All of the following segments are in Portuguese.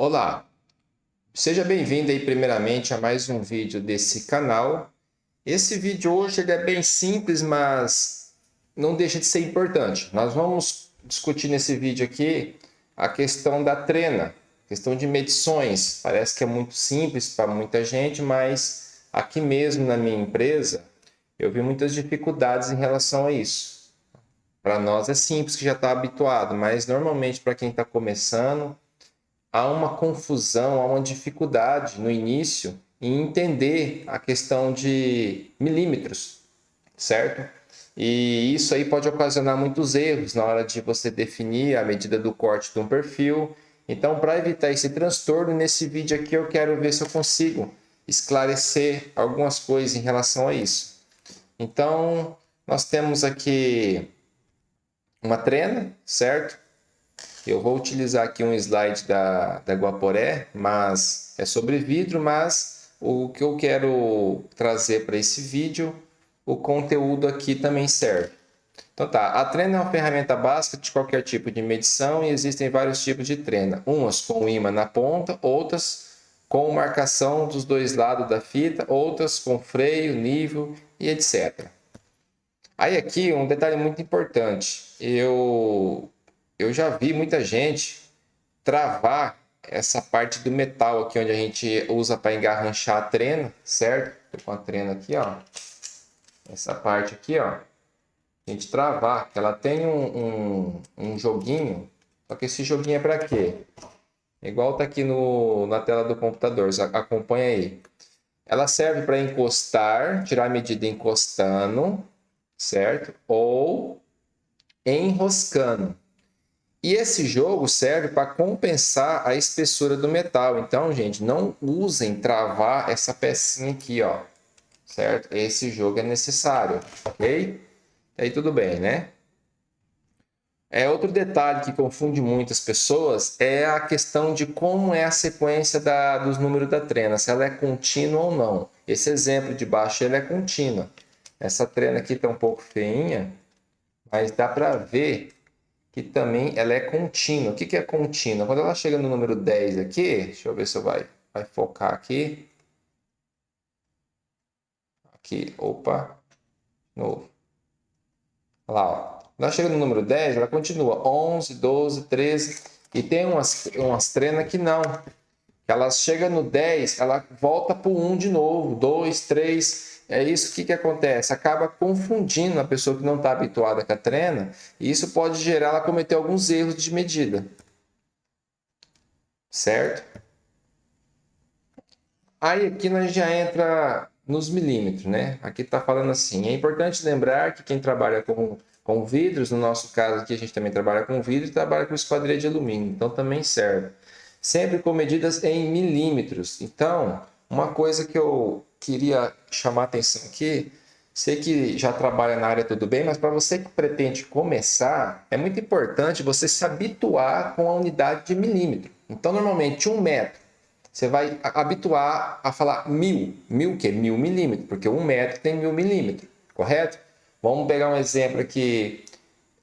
Olá, seja bem-vindo aí primeiramente a mais um vídeo desse canal. Esse vídeo hoje ele é bem simples, mas não deixa de ser importante. Nós vamos discutir nesse vídeo aqui a questão da trena, questão de medições. Parece que é muito simples para muita gente, mas aqui mesmo na minha empresa eu vi muitas dificuldades em relação a isso. Para nós é simples, que já está habituado, mas normalmente para quem está começando há uma confusão, há uma dificuldade no início em entender a questão de milímetros, certo? E isso aí pode ocasionar muitos erros na hora de você definir a medida do corte de um perfil. Então, para evitar esse transtorno, nesse vídeo aqui eu quero ver se eu consigo esclarecer algumas coisas em relação a isso. Então, nós temos aqui uma trena, certo? Eu vou utilizar aqui um slide da Guaporé, mas é sobre vidro, mas o que eu quero trazer para esse vídeo, o conteúdo aqui também serve. Então tá, a trena é uma ferramenta básica de qualquer tipo de medição e existem vários tipos de trena. Umas com ímã na ponta, outras com marcação dos dois lados da fita, outras com freio, nível e etc. Aí aqui um detalhe muito importante, eu já vi muita gente travar essa parte do metal aqui onde a gente usa para engarranchar a trena, certo? Tô com a trena aqui, ó. Essa parte aqui, ó. A gente travar, que ela tem um joguinho, só que esse joguinho é para quê? Igual tá aqui na tela do computador, acompanha aí. Ela serve para encostar, tirar a medida encostando, certo? Ou enroscando. E esse jogo serve para compensar a espessura do metal. Então, gente, não usem travar essa pecinha aqui, ó. Certo? Esse jogo é necessário, ok? Aí tudo bem, né? Outro detalhe que confunde muitas pessoas é a questão de como é a sequência dos números da trena, se ela é contínua ou não. Esse exemplo de baixo ele é contínua. Essa trena aqui está um pouco feinha, mas dá para ver que também ela é contínua. O que é contínua? Quando ela chega no número 10 aqui, deixa eu ver se vai focar aqui. Aqui, opa, novo. Olha lá, ó. Quando ela chega no número 10, ela continua 11, 12, 13. E tem umas trenas que não. Ela chega no 10, ela volta para o 1 de novo, 2, 3. É isso que acontece. Acaba confundindo a pessoa que não está habituada com a trena. E isso pode gerar ela cometer alguns erros de medida. Certo? Aí aqui nós já entra nos milímetros, né? Aqui está falando assim, é importante lembrar que quem trabalha com vidros, no nosso caso aqui a gente também trabalha com vidro e trabalha com esquadria de alumínio, então também serve. Sempre com medidas em milímetros. Então, uma coisa que eu queria chamar a atenção aqui, sei que já trabalha na área tudo bem, mas para você que pretende começar, é muito importante você se habituar com a unidade de milímetro. Então, normalmente 1 metro você vai habituar a falar mil. Mil o quê? 1000 milímetros, porque 1 metro tem 1000 milímetros, correto? Vamos pegar um exemplo aqui,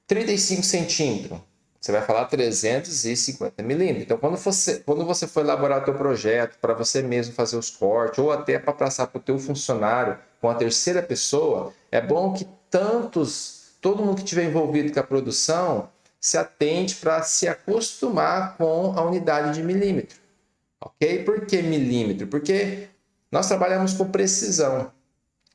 35 centímetros. Você vai falar 350 milímetros. Então, quando você for elaborar o teu projeto, para você mesmo fazer os cortes, ou até para passar para o teu funcionário com a terceira pessoa, é bom que todo mundo que estiver envolvido com a produção, se atente para se acostumar com a unidade de milímetro. Ok? Por que milímetro? Porque nós trabalhamos com precisão.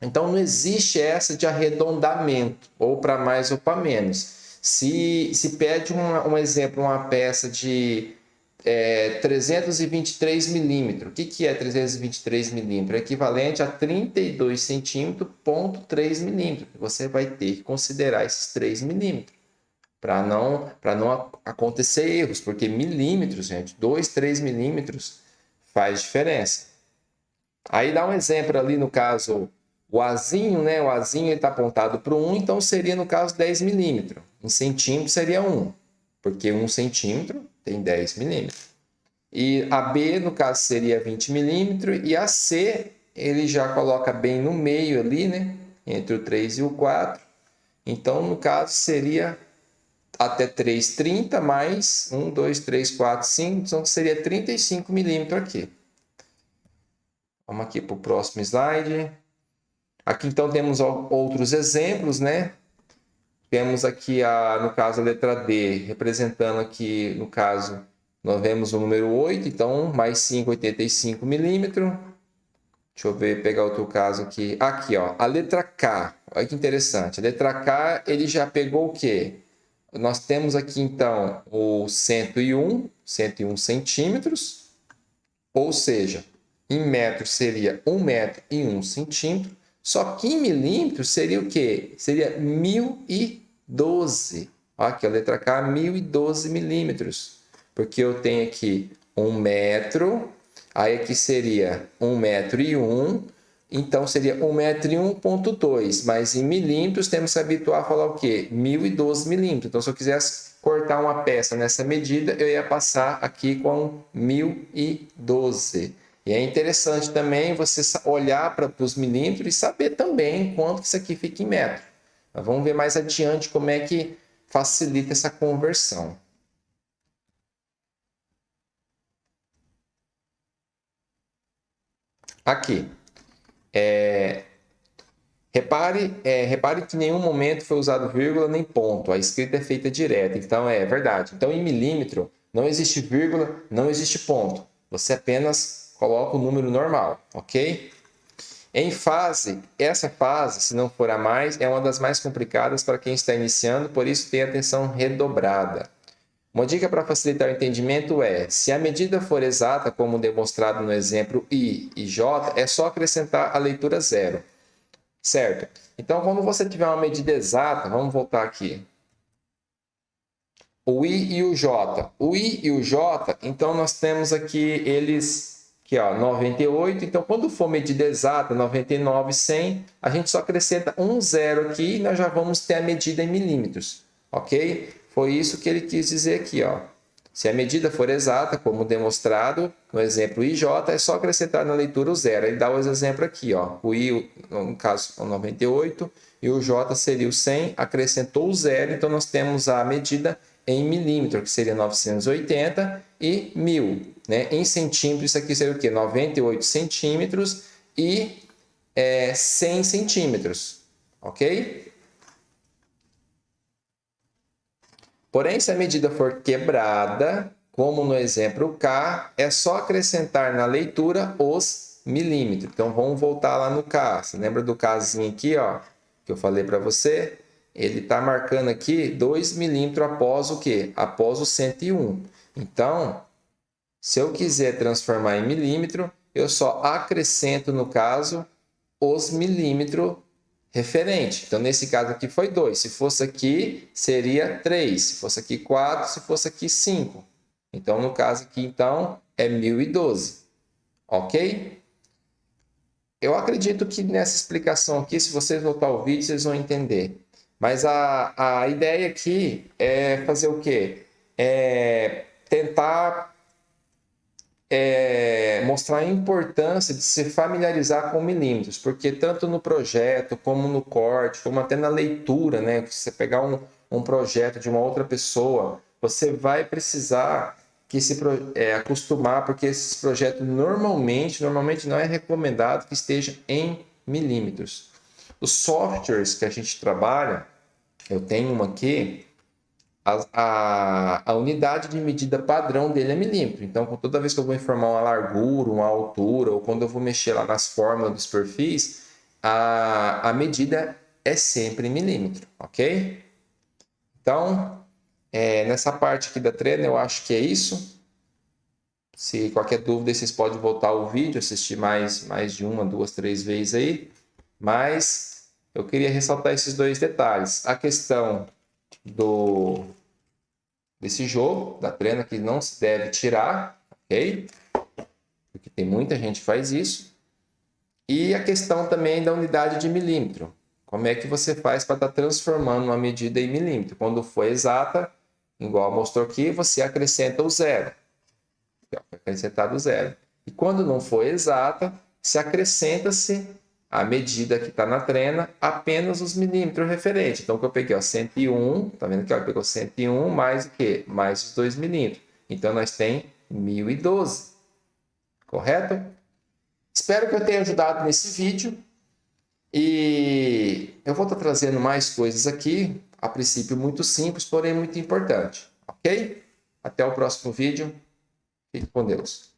Então não existe essa de arredondamento, ou para mais ou para menos. Se pede um exemplo, uma peça de 323 milímetros. O que é 323 milímetros? É equivalente a 32 centímetros, ponto 3 milímetros. Você vai ter que considerar esses 3 milímetros para não acontecer erros, porque milímetros, gente, 2, 3 milímetros faz diferença. Aí dá um exemplo ali no caso, o Azinho, né? O Azinho está apontado para o 1, então seria no caso 10 milímetros. Em centímetro seria 1, porque 1 centímetro tem 10 milímetros. E a B, no caso, seria 20 milímetros, e a C, ele já coloca bem no meio ali, né? Entre o 3 e o 4. Então, no caso, seria até 3,30 mais 1, 2, 3, 4, 5, então seria 35 milímetros aqui. Vamos aqui para o próximo slide. Aqui então temos outros exemplos, né? Temos aqui, no caso, a letra D, representando aqui, no caso, nós vemos o número 8, então mais 5, 85 milímetros. Deixa eu ver, pegar outro caso aqui. Aqui, ó, a letra K. Olha que interessante. A letra K, ele já pegou o quê? Nós temos aqui, então, o 101 centímetros, ou seja, em metros seria 1 metro e 1 centímetro, só que em milímetros seria o quê? Seria 1012. Aqui, a letra K, 1012 milímetros, porque eu tenho aqui 1 metro, aí aqui seria 1 metro e 1, então seria 1 metro e 1,2, mas em milímetros temos que habituar a falar o quê? 1012 milímetros. Então, se eu quisesse cortar uma peça nessa medida, eu ia passar aqui com 1012. E é interessante também você olhar para os milímetros e saber também quanto que isso aqui fica em metro. Mas vamos ver mais adiante como é que facilita essa conversão. Aqui. Repare que em nenhum momento foi usado vírgula nem ponto. A escrita é feita direta. Então, é verdade. Então, em milímetro, não existe vírgula, não existe ponto. Você apenas coloca o número normal, ok? Em fase, essa fase, se não for a mais, é uma das mais complicadas para quem está iniciando, por isso tenha atenção redobrada. Uma dica para facilitar o entendimento é, se a medida for exata, como demonstrado no exemplo I e J, é só acrescentar a leitura 0. Certo? Então, quando você tiver uma medida exata, vamos voltar aqui. O I e o J. O I e o J, então nós temos aqui eles, aqui ó, 98. Então, quando for medida exata, 99, 100, a gente só acrescenta um zero aqui e nós já vamos ter a medida em milímetros. Ok? Foi isso que ele quis dizer aqui, ó. Se a medida for exata, como demonstrado no exemplo IJ, é só acrescentar na leitura o zero. Ele dá o exemplo aqui, ó. O I, no caso, o 98, e o J seria o 100, acrescentou o zero, então nós temos a medida em milímetro, que seria 980, e 1000. Né? Em centímetros, isso aqui seria o quê? 98 centímetros e 100 centímetros. Ok? Porém, se a medida for quebrada, como no exemplo K, é só acrescentar na leitura os milímetros. Então, vamos voltar lá no K. Você lembra do Kzinho aqui, ó, que eu falei para você? Ele está marcando aqui 2 milímetros após o quê? Após o 101. Então, se eu quiser transformar em milímetro, eu só acrescento, no caso, os milímetros referente. Então, nesse caso aqui foi 2. Se fosse aqui, seria 3. Se fosse aqui 4, se fosse aqui 5. Então, no caso aqui, então, é 1012. Ok? Eu acredito que nessa explicação aqui, se vocês voltar ao vídeo, vocês vão entender. Mas a ideia aqui é fazer o quê? É tentar mostrar a importância de se familiarizar com milímetros, porque tanto no projeto, como no corte, como até na leitura, né? Se você pegar um projeto de uma outra pessoa, você vai precisar acostumar, porque esses projetos normalmente não é recomendado que esteja em milímetros. Os softwares que a gente trabalha, eu tenho uma aqui, a unidade de medida padrão dele é milímetro. Então, toda vez que eu vou informar uma largura, uma altura, ou quando eu vou mexer lá nas fórmulas dos perfis, a medida é sempre em milímetro, ok? Então, nessa parte aqui da treina, eu acho que é isso. Se qualquer dúvida, vocês podem voltar ao vídeo, assistir mais de uma, duas, três vezes aí. Mas eu queria ressaltar esses dois detalhes. A questão desse jogo, da trena, que não se deve tirar, ok? Porque tem muita gente que faz isso. E a questão também da unidade de milímetro. Como é que você faz para estar transformando uma medida em milímetro? Quando for exata, igual mostrou aqui, você acrescenta o zero. Foi acrescentado o zero. E quando não for exata, se acrescenta-se a medida que está na trena, apenas os milímetros referentes. Então, que eu peguei, ó, 101, tá vendo que pegou 101 mais o quê? Mais os 2 milímetros. Então, nós tem 1012, correto? Espero que eu tenha ajudado nesse vídeo. E eu vou estar trazendo mais coisas aqui, a princípio muito simples, porém muito importante, ok? Até o próximo vídeo. Fique com Deus.